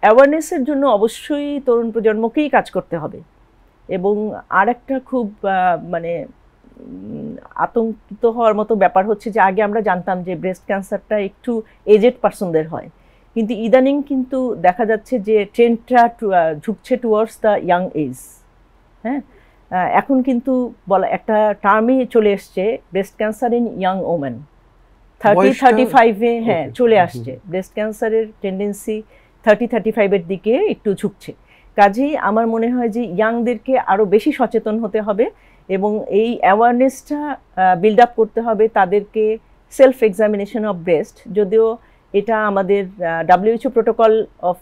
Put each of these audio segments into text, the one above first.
অ্যাওয়ারনেসের জন্য অবশ্যই তরুণ প্রজন্মকেই কাজ করতে হবে। এবং আর একটা খুব মানে আতঙ্কিত হওয়ার মতো ব্যাপার হচ্ছে যে আগে আমরা জানতাম যে ব্রেস্ট ক্যান্সারটা একটু এজেড পার্সনদের হয়, কিন্তু ইদানিং কিন্তু দেখা যাচ্ছে যে ট্রেন্ডটা ঝুঁকছে টুয়ার্ডস দ্য ইয়াং এজ। হ্যাঁ, এখন কিন্তু বলা একটা টার্মই চলে এসছে, breast cancer in young women. 30-35-এ হ্যাঁ চলে আসছে ব্রেস্ট ক্যান্সারের টেন্ডেন্সি 30-35-এর দিকে একটু ঝুঁকছে। কাজেই আমার মনে হয় যে ইয়াংদেরকে আরও বেশি সচেতন হতে হবে এবং এই অ্যাওয়ারনেসটা বিল্ড আপ করতে হবে তাদেরকে। সেলফ এক্সামিনেশন অফ ব্রেস্ট, যদিও এটা আমাদের WHO প্রোটোকল অফ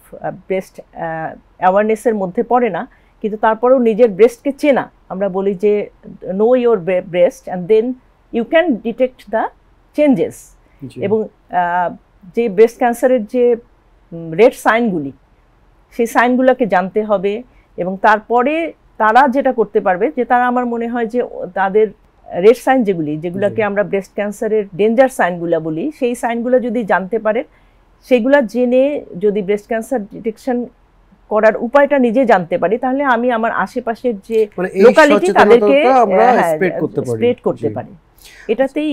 ব্রেস্ট অ্যাওয়ারনেসের মধ্যে পড়ে না, কিন্তু তারপরেও নিজের ব্রেস্টকে চেনা, আমরা বলি যে know your breast and then you can detect the changes. এবং যে ব্রেস্ট ক্যান্সারের যে রেড সাইনগুলি, সেই সাইনগুলোকে জানতে হবে এবং তারপরে তারা যেটা করতে পারবে যে তারা, আমার মনে হয় যে তাদের রেড সাইন যেগুলোকে আমরা ব্রেস্ট ক্যান্সারের ডেঞ্জার সাইনগুলো বলি, সেই সাইনগুলো যদি জানতে পারে, সেগুলো জেনে যদি ব্রেস্ট ক্যান্সার ডিটেকশন করার উপায়টা নিজে জানতে পারি, তাহলে আমি আমার আশেপাশের যে লোকালিটি তাদেরকে স্প্রেড করতে পারি। এটাতেই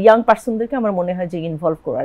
ইয়াং পার্সনদেরকে আমার মনে হয় যে ইনভলভ করা